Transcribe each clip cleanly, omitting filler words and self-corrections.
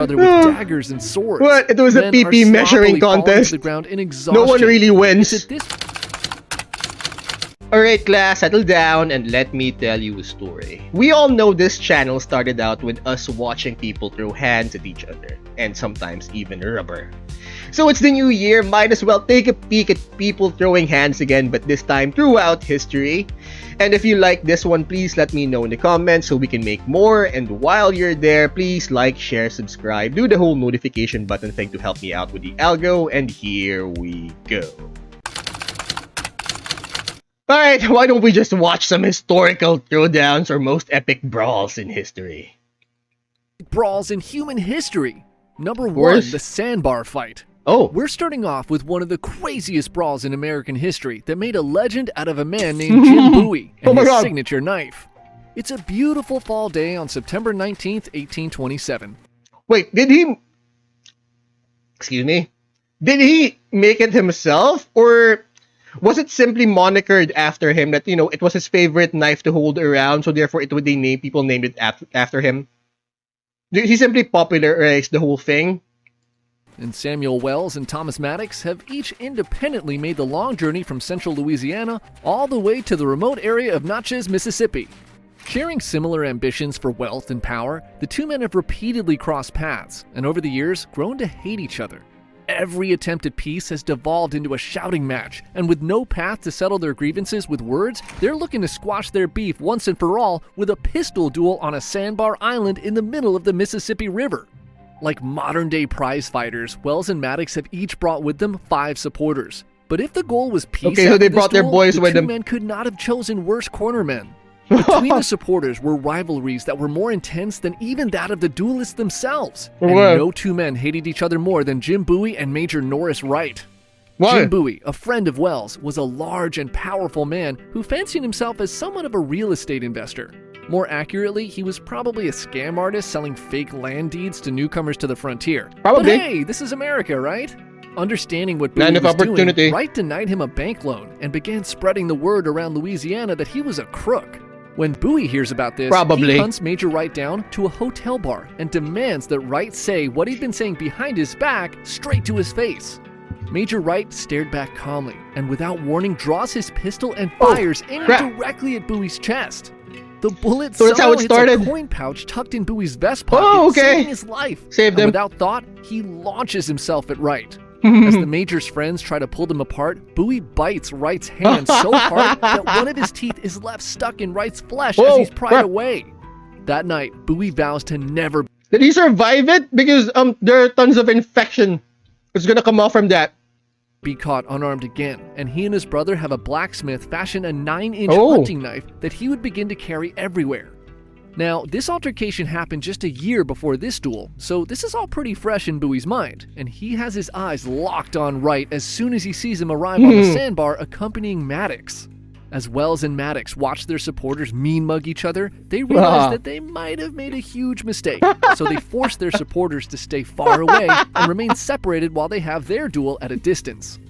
other with daggers and swords. What? It was a Men PP are measuring sloppily falling contest. to the ground in No exhaustion. one really wins. It's at this Alright class, settle down and let me tell you a story. We all know this channel started out with us watching people throw hands at each other, and sometimes even rubber. So it's the new year, might as well take a peek at people throwing hands again, but this time throughout history. And if you like this one, please let me know in the comments so we can make more. And while you're there, please like, share, subscribe, do the whole notification button thing to help me out with the algo, and here we go. Alright, why don't we just watch some historical throwdowns or most epic brawls in history? Brawls in human history. Number one, Worst? the sandbar fight. Oh, We're starting off with one of the craziest brawls in American history that made a legend out of a man named Jim Bowie Oh and my his God. signature knife. It's a beautiful fall day on September 19th, 1827. wait, did he... Excuse me? Did he make it himself? Or was it simply monikered after him that, you know, it was his favorite knife to hold around, so therefore people named it after him? Did he simply popularized the whole thing? And Samuel Wells and Thomas Maddox have each independently made the long journey from central Louisiana all the way to the remote area of Natchez, Mississippi. Sharing similar ambitions for wealth and power, the two men have repeatedly crossed paths and over the years grown to hate each other. Every attempt at peace has devolved into a shouting match, and with no path to settle their grievances with words, they're looking to squash their beef once and for all with a pistol duel on a sandbar island in the middle of the Mississippi River. Like modern-day prize fighters, Wells and Maddox have each brought with them 5 supporters. But if the goal was peace, Okay, so they after this brought their duel, boys the with two them. men could not have chosen worse cornermen. Between the supporters were rivalries that were more intense than even that of the duelists themselves. And What? no two men hated each other more than Jim Bowie and Major Norris Wright. Why? Jim Bowie, a friend of Wells, was a large and powerful man who fancied himself as somewhat of a real estate investor. More accurately, he was probably a scam artist selling fake land deeds to newcomers to the frontier. Probably. But hey, this is America, right? Understanding what Land Bowie of was opportunity. doing, Wright denied him a bank loan and began spreading the word around Louisiana that he was a crook. When Bowie hears about this, Probably. he hunts Major Wright down to a hotel bar and demands that Wright say what he'd been saying behind his back straight to his face. Major Wright stared back calmly and without warning draws his pistol and fires aiming crap. directly at Bowie's chest. The bullet So that's how somehow it hits started? a coin pouch tucked in Bowie's vest pocket, Oh, okay. saving his life. Saved And him. without thought, he launches himself at Wright. As the Major's friends try to pull them apart, Bowie bites Wright's hand so hard that one of his teeth is left stuck in Wright's flesh as Oh, he's pried crap. away. That night, Bowie vows to never Did he survive it? Because there are tons of infection. It's gonna come off from that. be caught unarmed again, and he and his brother have a blacksmith fashion a 9-inch Oh. hunting knife that he would begin to carry everywhere. Now, this altercation happened just a year before this duel, so this is all pretty fresh in Bowie's mind, and he has his eyes locked on Wright as soon as he sees him arrive on the sandbar accompanying Maddox. As Wells and Maddox watch their supporters mean mug each other, they realize that they might have made a huge mistake, so they force their supporters to stay far away and remain separated while they have their duel at a distance.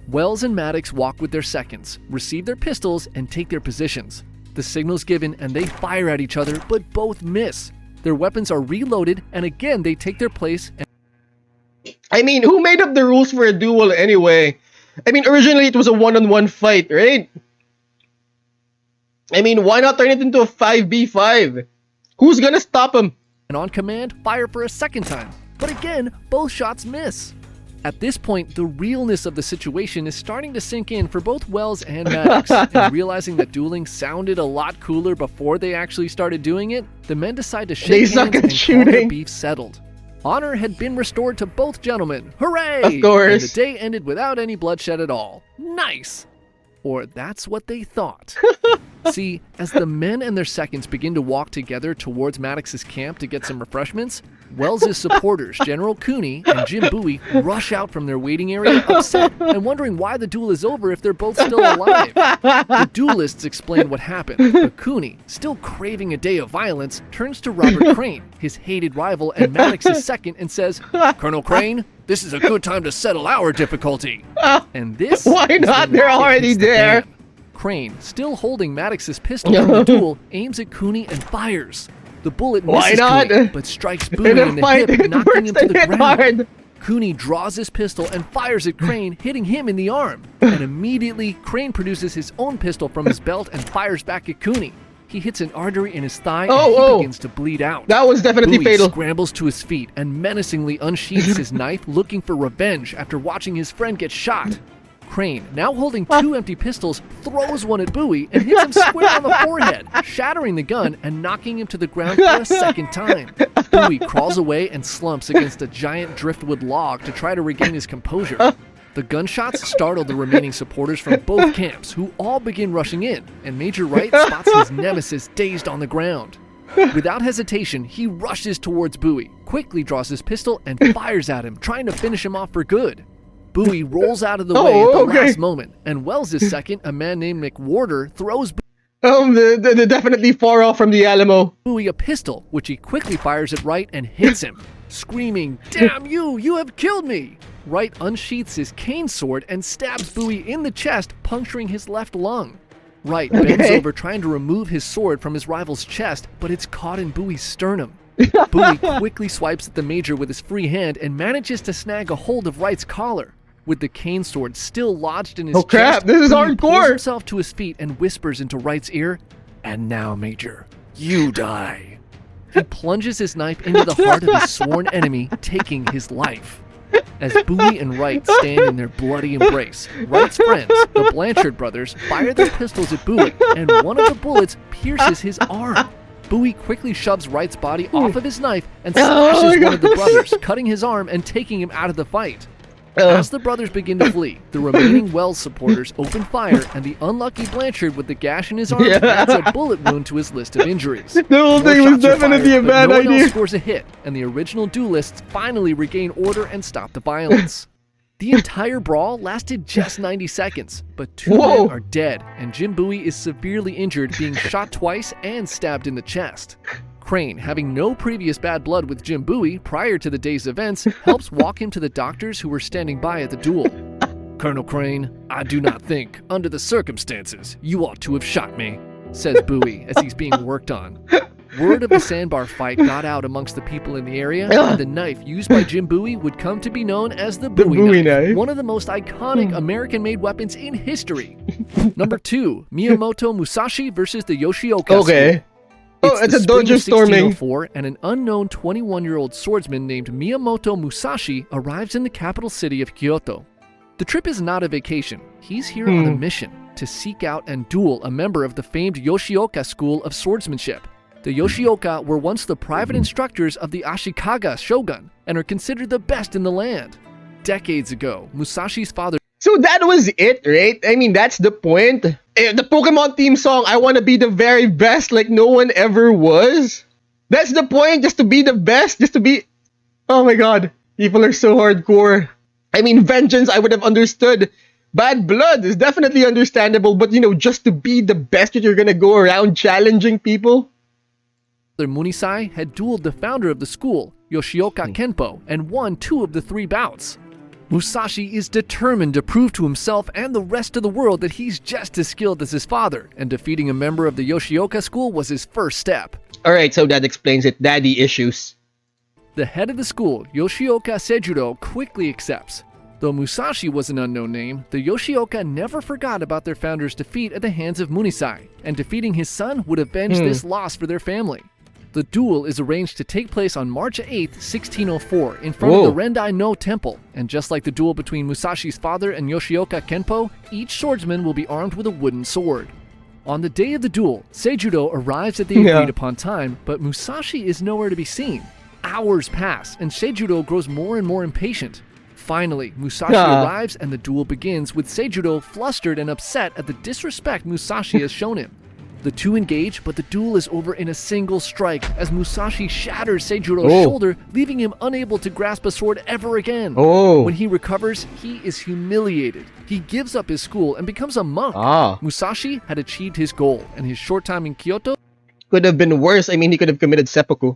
Wells and Maddox walk with their seconds, receive their pistols, and take their positions. The signal's given and they fire at each other, but both miss. Their weapons are reloaded, and again they take their place. I mean, who made up the rules for a duel anyway? I mean, originally it was a one-on-one fight, right? I mean, why not turn it into a 5v5? Who's gonna stop him? And on command, fire for a second time. But again, both shots miss. At this point, the realness of the situation is starting to sink in for both Wells and Maddox, and realizing that dueling sounded a lot cooler before they actually started doing it, the men decide to They shake suck hands at and call their shooting. beef settled. Honor had been restored to both gentlemen. Hooray! Of course. And the day ended without any bloodshed at all. Nice! Or that's what they thought. See, as the men and their seconds begin to walk together towards Maddox's camp to get some refreshments, Wells' supporters, General Cooney and Jim Bowie, rush out from their waiting area upset and wondering why the duel is over if they're both still alive. The duelists explain what happened, but Cooney, still craving a day of violence, turns to Robert Crane, his hated rival and Maddox's second, and says, "Colonel Crane, this is a good time to settle our difficulty." And this Why is not? when the They're shit already hits the there. fan. Crane, still holding Maddox's pistol from the duel, aims at Cooney and fires. The bullet Why misses not? Kuni, but strikes Bowie In in a the fight, hip, it knocking works him to to the hit ground. hard. Kuni draws his pistol and fires at Crane, hitting him in the arm. And immediately, Crane produces his own pistol from his belt and fires back at Kuni. He hits an artery in his thigh and he begins to bleed out. That was definitely Bowie fatal. scrambles to his feet and menacingly unsheathes his knife, looking for revenge after watching his friend get shot. Crane, now holding two empty pistols, throws one at Bowie and hits him square on the forehead, shattering the gun and knocking him to the ground for a second time. Bowie crawls away and slumps against a giant driftwood log to try to regain his composure. The gunshots startle the remaining supporters from both camps, who all begin rushing in, and Major Wright spots his nemesis dazed on the ground. Without hesitation, he rushes towards Bowie, quickly draws his pistol, and fires at him, trying to finish him off for good. Bowie rolls out of the way at the last moment, and Wells' second, a man named McWhorter, throws They're definitely far off from the Alamo. Bowie a pistol, which he quickly fires at Wright and hits him, screaming, "Damn you, you have killed me!" Wright unsheaths his cane sword and stabs Bowie in the chest, puncturing his left lung. Wright bends over trying to remove his sword from his rival's chest, but it's caught in Bowie's sternum. Bowie quickly swipes at the Major with his free hand and manages to snag a hold of Wright's collar. With the cane sword still lodged in his chest, crap, this is Bowie pulls hardcore! himself to his feet and whispers into Wright's ear, "And now, Major, you die." He plunges his knife into the heart of his sworn enemy, taking his life. As Bowie and Wright stand in their bloody embrace, Wright's friends, the Blanchard brothers, fire their pistols at Bowie, and one of the bullets pierces his arm. Bowie quickly shoves Wright's body off of his knife and slashes one of the brothers, cutting his arm and taking him out of the fight. As the brothers begin to flee, the remaining Wells supporters open fire, and the unlucky Blanchard with the gash in his arm adds a bullet wound to his list of injuries. The whole thing was definitely a bad no one idea. else scores a hit, and the original duelists finally regain order and stop the violence. The entire brawl lasted just 90 seconds, but two men are dead, and Jim Bowie is severely injured, being shot twice and stabbed in the chest. Crane, having no previous bad blood with Jim Bowie prior to the day's events, helps walk him to the doctors who were standing by at the duel. "Colonel Crane, I do not think, under the circumstances, you ought to have shot me," says Bowie as he's being worked on. Word of the sandbar fight got out amongst the people in the area, and the knife used by Jim Bowie would come to be known as the Bowie knife, one of the most iconic American-made weapons in history. Number 2, Miyamoto Musashi versus the Yoshioka School. It's the a spring dojo of storming. 1604, and an unknown 21-year-old swordsman named Miyamoto Musashi arrives in the capital city of Kyoto. The trip is not a vacation. He's here on a mission to seek out and duel a member of the famed Yoshioka school of swordsmanship. The Yoshioka were once the private instructors of the Ashikaga shogun and are considered the best in the land. Decades ago, Musashi's father... So that was it, right? I mean, that's the point. The Pokemon theme song, I want to be the very best like no one ever was. That's the point, just to be the best, just to be... Oh my god, people are so hardcore. I mean, vengeance, I would have understood. Bad blood is definitely understandable, but you know, just to be the best that you're gonna go around challenging people. Munisai had dueled the founder of the school, Yoshioka Kenpo, and won 2 of the 3 bouts. Musashi is determined to prove to himself and the rest of the world that he's just as skilled as his father, and defeating a member of the Yoshioka school was his first step. Alright, so that explains it. Daddy issues. The head of the school, Yoshioka Sejuro, quickly accepts. Though Musashi was an unknown name, the Yoshioka never forgot about their founder's defeat at the hands of Munisai, and defeating his son would avenge this loss for their family. The duel is arranged to take place on March 8, 1604, in front of the Rendai No Temple, and just like the duel between Musashi's father and Yoshioka Kenpo, each swordsman will be armed with a wooden sword. On the day of the duel, Seijudo arrives at the agreed-upon time, but Musashi is nowhere to be seen. Hours pass, and Seijudo grows more and more impatient. Finally, Musashi arrives and the duel begins, with Seijudo flustered and upset at the disrespect Musashi has shown him. The two engage, but the duel is over in a single strike as Musashi shatters Seijudo's shoulder, leaving him unable to grasp a sword ever again. When he recovers, he is humiliated. He gives up his school and becomes a monk. Musashi had achieved his goal, and his short time in Kyoto could have been worse. I mean, he could have committed seppuku.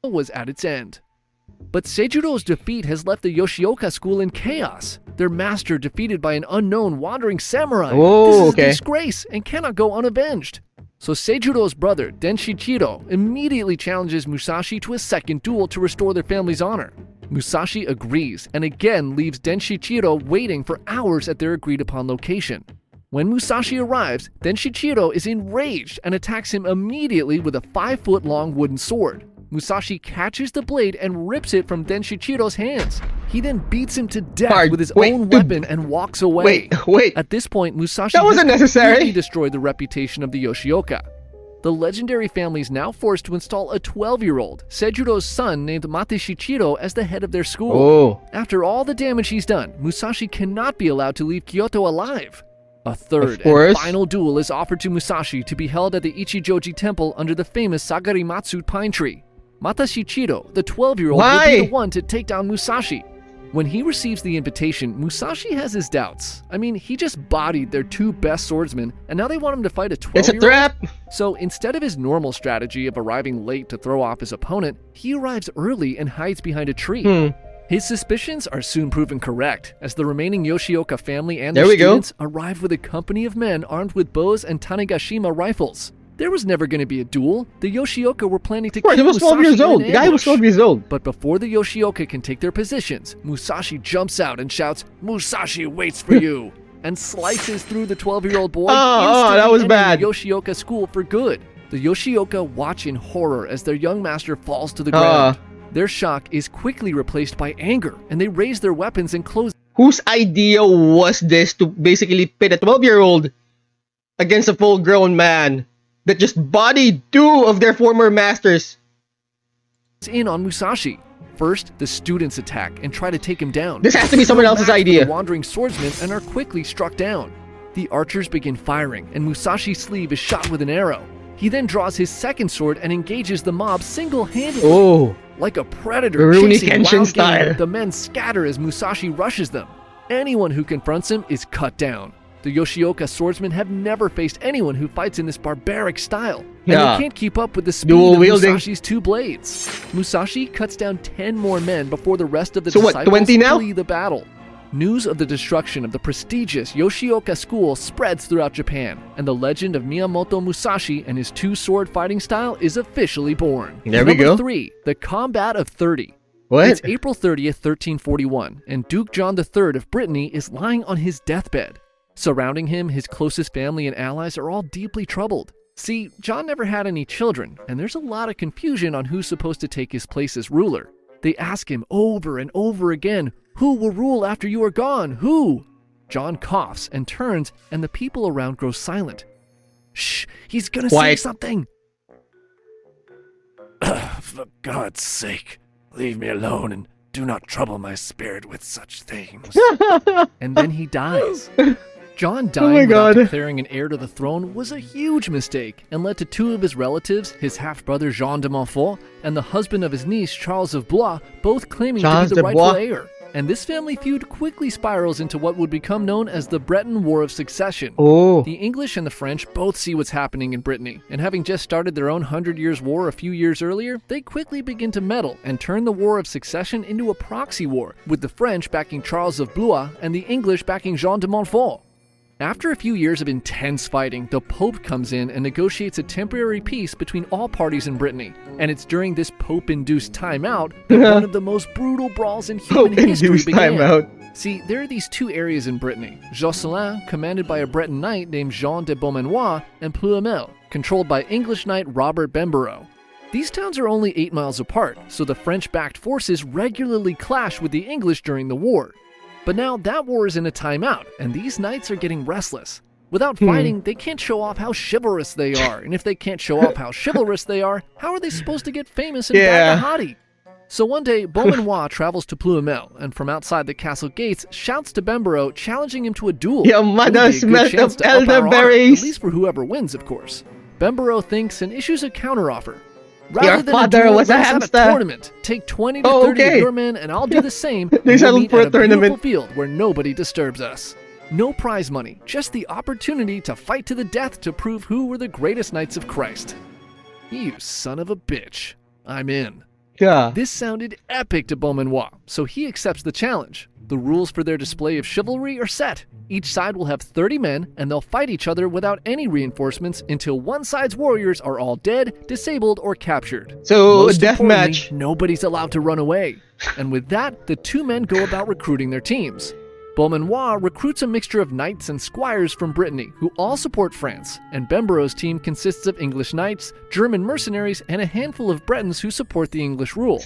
Was at its end. But Seijudo's defeat has left the Yoshioka school in chaos. Their master defeated by an unknown wandering samurai. This is a disgrace and cannot go unavenged. So Seijuro's brother, Denshichiro, immediately challenges Musashi to a second duel to restore their family's honor. Musashi agrees and again leaves Denshichiro waiting for hours at their agreed-upon location. When Musashi arrives, Denshichiro is enraged and attacks him immediately with a 5-foot-long wooden sword. Musashi catches the blade and rips it from Denshichiro's hands. He then beats him to death with his own weapon and walks away. Wait. At this point, Musashi That wasn't has necessary. completely destroyed the reputation of the Yoshioka. The legendary family is now forced to install a 12-year-old, Seijuro's son named Mateshichiro, as the head of their school. Oh. After all the damage he's done, Musashi cannot be allowed to leave Kyoto alive. A third Of course. and final duel is offered to Musashi to be held at the Ichijoji Temple under the famous Sagarimatsu pine tree. Mateshichiro, the 12-year-old, will be the one to take down Musashi. When he receives the invitation, Musashi has his doubts. I mean, he just bodied their two best swordsmen, and now they want him to fight a 12-year-old? It's a trap! So instead of his normal strategy of arriving late to throw off his opponent, he arrives early and hides behind a tree. His suspicions are soon proven correct, as the remaining Yoshioka family and their students arrive with a company of men armed with bows and Tanegashima rifles. There was never going to be a duel. The Yoshioka were planning to kill He was 12 Musashi years old. in The guy was 12 years old. But before the Yoshioka can take their positions, Musashi jumps out and shouts, "Musashi waits for you," and slices through the 12-year-old boy, that was instantly bad. ending the Yoshioka school for good. The Yoshioka watch in horror as their young master falls to the ground. Their shock is quickly replaced by anger, and they raise their weapons and close. Whose idea was this to basically pit a 12-year-old against a full-grown man that just bodied two of their former masters? In on Musashi. First, the students attack and try to take him down. This has to be someone else's idea. The wandering swordsmen and are quickly struck down. The archers begin firing, and Musashi's sleeve is shot with an arrow. He then draws his second sword and engages the mob single-handedly. Like a predator Rurouni chasing Kenshin wild style. game, the men scatter as Musashi rushes them. Anyone who confronts him is cut down. The Yoshioka swordsmen have never faced anyone who fights in this barbaric style, and they can't keep up with the speed of Musashi's two blades. Musashi cuts down 10 more men before the rest of the disciples 20 now? flee the battle. News of the destruction of the prestigious Yoshioka school spreads throughout Japan, and the legend of Miyamoto Musashi and his two-sword fighting style is officially born. There we go. Number 3, the Combat of 30. What? It's April 30th, 1341, and Duke John III of Brittany is lying on his deathbed. Surrounding him, his closest family and allies are all deeply troubled. See, John never had any children, and there's a lot of confusion on who's supposed to take his place as ruler. They ask him over and over again, "Who will rule after you are gone? Who?" John coughs and turns, and the people around grow silent. "Shh, he's gonna say something." "For God's sake, leave me alone and do not trouble my spirit with such things." And then he dies. John dying without declaring an heir to the throne was a huge mistake and led to two of his relatives, his half-brother Jean de Montfort and the husband of his niece Charles of Blois, both claiming to be the rightful heir. And this family feud quickly spirals into what would become known as the Breton War of Succession. The English and the French both see what's happening in Brittany, and having just started their own 100 Years' War a few years earlier, they quickly begin to meddle and turn the War of Succession into a proxy war, with the French backing Charles of Blois and the English backing Jean de Montfort. After a few years of intense fighting, the Pope comes in and negotiates a temporary peace between all parties in Brittany. And it's during this Pope-induced timeout that one of the most brutal brawls in human history began. See, there are these two areas in Brittany: Josselin, commanded by a Breton knight named Jean de Beaumanoir, and Ploemel, controlled by English knight Robert Bembero. These towns are only 8 miles apart, so the French-backed forces regularly clash with the English during the war. But now that war is in a timeout, and these knights are getting restless. Without fighting, they can't show off how chivalrous they are, and if they can't show off how chivalrous they are, how are they supposed to get famous and bag the hottie? So one day, Beaumanoir travels to Ploemel, and from outside the castle gates, shouts to Bembero, challenging him to a duel. Your mother smelt of elderberries! At least for whoever wins, of course. Bembero thinks and issues a counteroffer. Your father was a hamster. Have a tournament. Take 20 to 30 of your men, and I'll do the same. They settled for a tournament. Beautiful field where nobody disturbs us. No prize money, just the opportunity to fight to the death to prove who were the greatest knights of Christ. You son of a bitch. I'm in. Yeah. This sounded epic to Beaumanoir, so he accepts the challenge. The rules for their display of chivalry are set. Each side will have 30 men, and they'll fight each other without any reinforcements until one side's warriors are all dead, disabled, or captured. So, Most importantly, deathmatch. nobody's allowed to run away. And with that, the two men go about recruiting their teams. Beaumanoir recruits a mixture of knights and squires from Brittany, who all support France, and Bemborough's team consists of English knights, German mercenaries, and a handful of Bretons who support the English rule.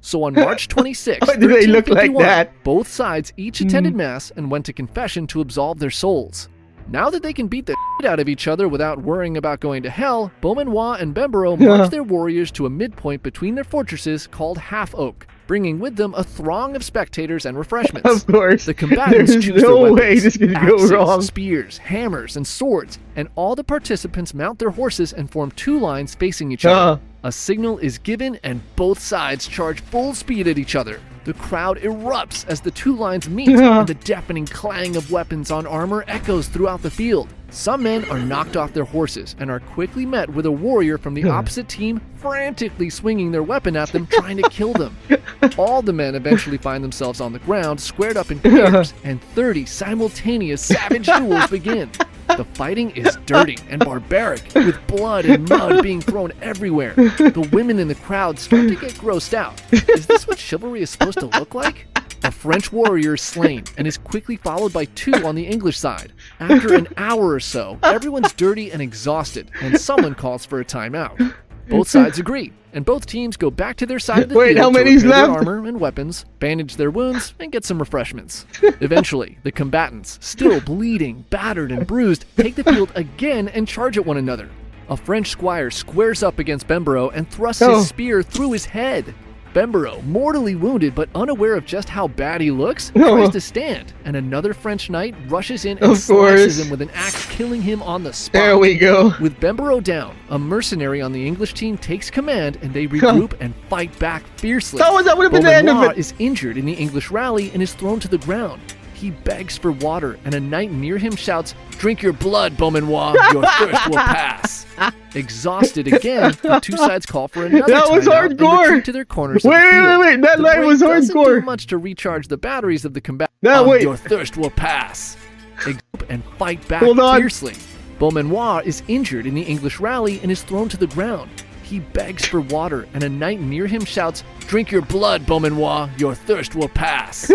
So on March 26, Why do they look like 1351, that? both sides each attended mass and went to confession to absolve their souls. Now that they can beat the shit out of each other without worrying about going to hell, Beaumanoir and Bemboroughs march their warriors to a midpoint between their fortresses called Half Oak, bringing with them a throng of spectators and refreshments. Of course. The combatants There's choose no their weapons, way this could go axes, wrong. spears, hammers, and swords, and all the participants mount their horses and form two lines facing each other. A signal is given and both sides charge full speed at each other. The crowd erupts as the two lines meet, and the deafening clang of weapons on armor echoes throughout the field. Some men are knocked off their horses and are quickly met with a warrior from the opposite team frantically swinging their weapon at them, trying to kill them. All the men eventually find themselves on the ground, squared up in pairs, and 30 simultaneous savage duels begin. The fighting is dirty and barbaric, with blood and mud being thrown everywhere. The women in the crowd start to get grossed out. Is this what chivalry is supposed to look like? A French warrior is slain and is quickly followed by two on the English side. After an hour or so, everyone's dirty and exhausted, and someone calls for a timeout. Both sides agree, and both teams go back to their side of the Wait, field how to many's repair their left? armor and weapons, bandage their wounds, and get some refreshments. Eventually, the combatants, still bleeding, battered, and bruised, take the field again and charge at one another. A French squire squares up against Bemboroughs and thrusts his spear through his head. Bemboroughs, mortally wounded but unaware of just how bad he looks, tries to stand, and another French knight rushes in and slashes him with an axe, killing him on the spot. There we go. With Bemboroughs down, a mercenary on the English team takes command and they regroup and fight back fiercely. That would have been the end of Beaumanoir it. is injured in the English rally and is thrown to the ground. He begs for water, and a knight near him shouts, "Drink your blood, Beaumanoir, your thirst will pass." Exhausted again, the two sides call for another That was timeout and hardcore. retreat to their corners of the Wait, field. wait, that The line break was doesn't do hardcore. much to recharge the batteries of the combat. No, wait. Your thirst will pass. They group and fight back Hold on. fiercely. Beaumanoir is injured in the English rally and is thrown to the ground. He begs for water, and a knight near him shouts, "Drink your blood, Beaumanoir, your thirst will pass."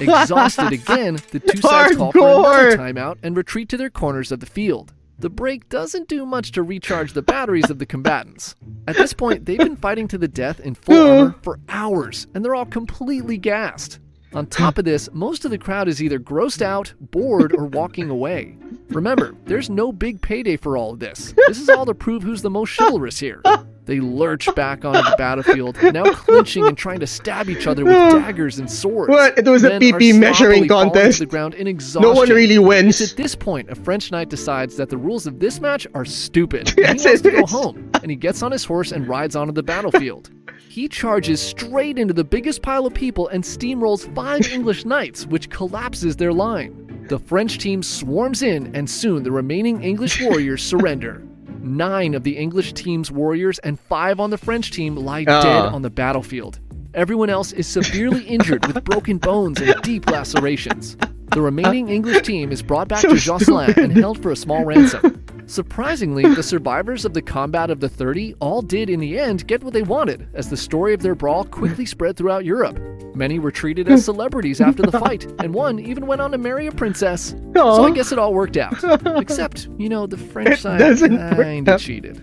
Exhausted again, the two sides call for another Hardcore. timeout and retreat to their corners of the field. The break doesn't do much to recharge the batteries of the combatants. At this point, they've been fighting to the death in full armor for hours, and they're all completely gassed. On top of this, most of the crowd is either grossed out, bored, or walking away. Remember, there's no big payday for all of this. This is all to prove who's the most chivalrous here. They lurch back onto the battlefield, now clinching and trying to stab each other with daggers and swords. What? It was a Men PP are measuring sloppily falling contest. to the ground in exhaustion. No one really wins. It's at this point a French knight decides that the rules of this match are stupid. And Yes, he wants it to go is. home, and he gets on his horse and rides onto the battlefield. He charges straight into the biggest pile of people and steamrolls 5 English knights, which collapses their line. The French team swarms in, and soon the remaining English warriors surrender. 9 of the English team's warriors and 5 on the French team lie dead on the battlefield. Everyone else is severely injured with broken bones and deep lacerations. The remaining English team is brought back to Jocelyn and held for a small ransom. Surprisingly, the survivors of the combat of the 30 all did in the end get what they wanted, as the story of their brawl quickly spread throughout Europe. Many were treated as celebrities after the fight, and one even went on to marry a princess. So I guess it all worked out. Except, you know, the French side doesn't work kinda out. cheated.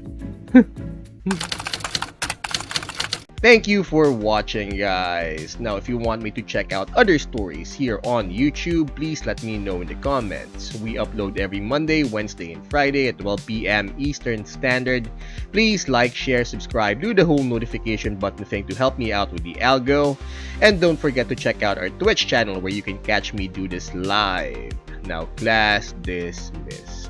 Thank you for watching, guys. Now, if you want me to check out other stories here on YouTube, please let me know in the comments. We upload every Monday, Wednesday, and Friday at 12 p.m. Eastern Standard. Please like, share, subscribe, do the whole notification button thing to help me out with the algo. And don't forget to check out our Twitch channel where you can catch me do this live. Now, class dismissed.